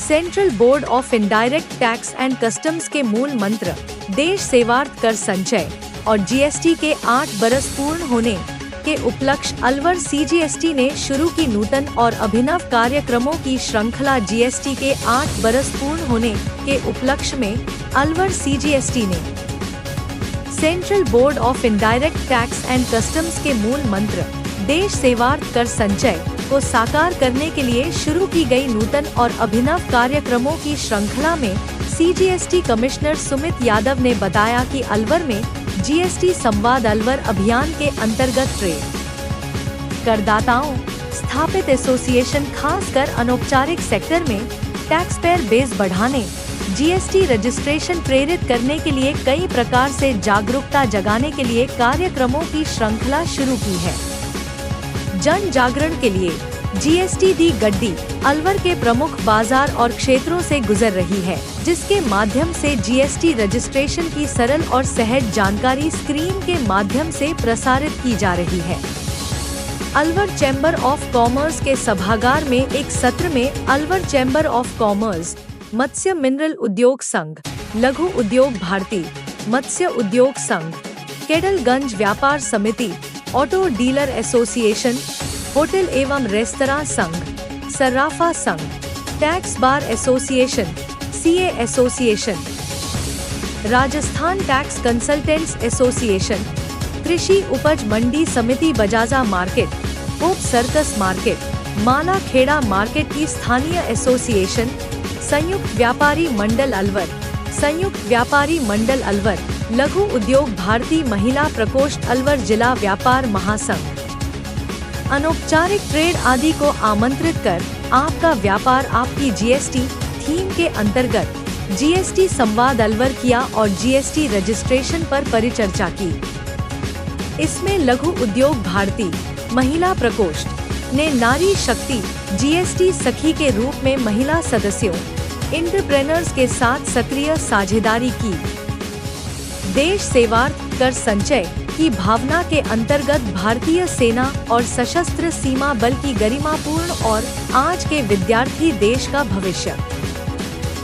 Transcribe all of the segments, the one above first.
Central board of indirect tax and customs के मूल मंत्र देश सेवार्थ कर संचय और जीएसटी के 8 बरस पूर्ण होने के उपलक्ष्य अलवर सीजीएसटी ने शुरू की नूतन और अभिनव कार्यक्रमों की श्रृंखला। जीएसटी के 8 बरस पूर्ण होने के उपलक्ष्य में अलवर सीजीएसटी ने central board of indirect tax and customs के मूल मंत्र देश सेवार्थ कर संचय को साकार करने के लिए शुरू की गई नूतन और अभिनव कार्यक्रमों की श्रृंखला में सीजीएसटी कमिश्नर सुमित यादव ने बताया कि अलवर में जीएसटी संवाद अलवर अभियान के अंतर्गत ट्रेड करदाताओं स्थापित एसोसिएशन खासकर अनौपचारिक सेक्टर में टैक्स पेयर बेस बढ़ाने, जीएसटी रजिस्ट्रेशन प्रेरित करने के लिए कई प्रकार से जागरूकता जगाने के लिए कार्यक्रमों की श्रृंखला शुरू की है। जन जागरण के लिए जीएसटी दी गड्डी अलवर के प्रमुख बाजार और क्षेत्रों से गुजर रही है, जिसके माध्यम से जीएसटी रजिस्ट्रेशन की सरल और सहज जानकारी स्क्रीन के माध्यम से प्रसारित की जा रही है। अलवर चैम्बर ऑफ कॉमर्स के सभागार में एक सत्र में Alwar chamber of commerce, Matsya mineral उद्योग संघ, लघु उद्योग भारती, मत्स्य उद्योग संघ, केडलगंज व्यापार समिति, ऑटो डीलर एसोसिएशन, होटल एवं रेस्तरां संघ, सर्राफा संघ, tax bar association, CA association, Rajasthan tax consultants association, कृषि उपज मंडी समिति Bajaja market, hope circus market, Mala Khera market की स्थानीय एसोसिएशन, संयुक्त व्यापारी मंडल अलवर, संयुक्त व्यापारी मंडल अलवर, लघु उद्योग भारती महिला प्रकोष्ठ अलवर, जिला व्यापार महासंघ, अनौपचारिक ट्रेड आदि को आमंत्रित कर आपका व्यापार आपकी जीएसटी थीम के अंतर्गत जीएसटी संवाद अलवर किया और जीएसटी रजिस्ट्रेशन पर परिचर्चा की। इसमें लघु उद्योग भारती महिला प्रकोष्ठ ने नारी शक्ति जीएसटी सखी के रूप में महिला सदस्यों एंटरप्रेन्योर्स के साथ सक्रिय साझेदारी की। देश सेवार्थ कर संचय की भावना के अंतर्गत भारतीय सेना और सशस्त्र सीमा बल की गरिमापूर्ण और आज के विद्यार्थी देश का भविष्य।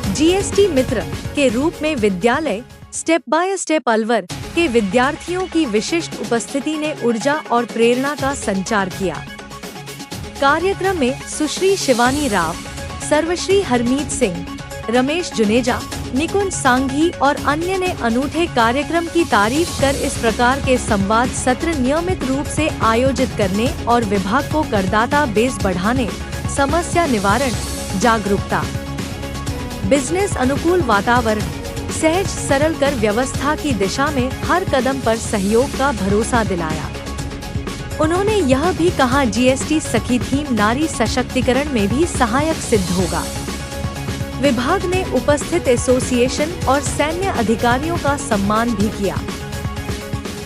जीएसटी मित्र के रूप में विद्यालय स्टेप बाय स्टेप अलवर के विद्यार्थियों की विशिष्ट उपस्थिति ने ऊर्जा और प्रेरणा का संचार किया। कार्यक्रम में सुश्री शिवानी राव, सर्वश्री हरमीत सिंह, रमेश जुनेजा, निकुंज सांघी और अन्य ने अनूठे कार्यक्रम की तारीफ कर इस प्रकार के संवाद सत्र नियमित रूप से आयोजित करने और विभाग को करदाता बेस बढ़ाने, समस्या निवारण, जागरूकता, बिजनेस अनुकूल वातावरण, सहज सरल कर व्यवस्था की दिशा में हर कदम पर सहयोग का भरोसा दिलाया। उन्होंने यह भी कहा जीएसटी सखी थीम नारी सशक्तिकरण में भी सहायक सिद्ध होगा। विभाग ने उपस्थित एसोसिएशन और सैन्य अधिकारियों का सम्मान भी किया।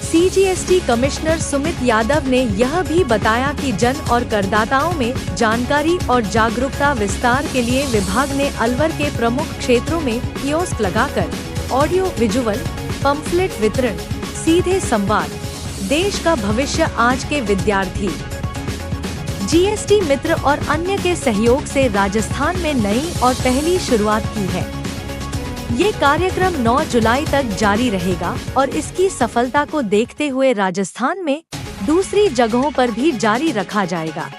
सीजीएसटी कमिश्नर सुमित यादव ने यह भी बताया कि जन और करदाताओं में जानकारी और जागरूकता विस्तार के लिए विभाग ने अलवर के प्रमुख क्षेत्रों में कियोस्क लगाकर ऑडियो विजुअल पंफलेट वितरण, सीधे संवाद, देश का भविष्य आज के विद्यार्थी, जीएसटी मित्र और अन्य के सहयोग से राजस्थान में नई और पहली शुरुआत की है। ये कार्यक्रम 9 जुलाई तक जारी रहेगा और इसकी सफलता को देखते हुए राजस्थान में दूसरी जगहों पर भी जारी रखा जाएगा।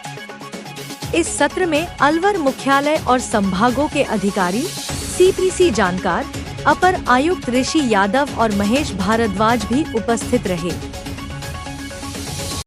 इस सत्र में अलवर मुख्यालय और संभागों के अधिकारी, सीपीसी जानकार, अपर आयुक्त ऋषि यादव और महेश भारद्वाज भी उपस्थित रहे।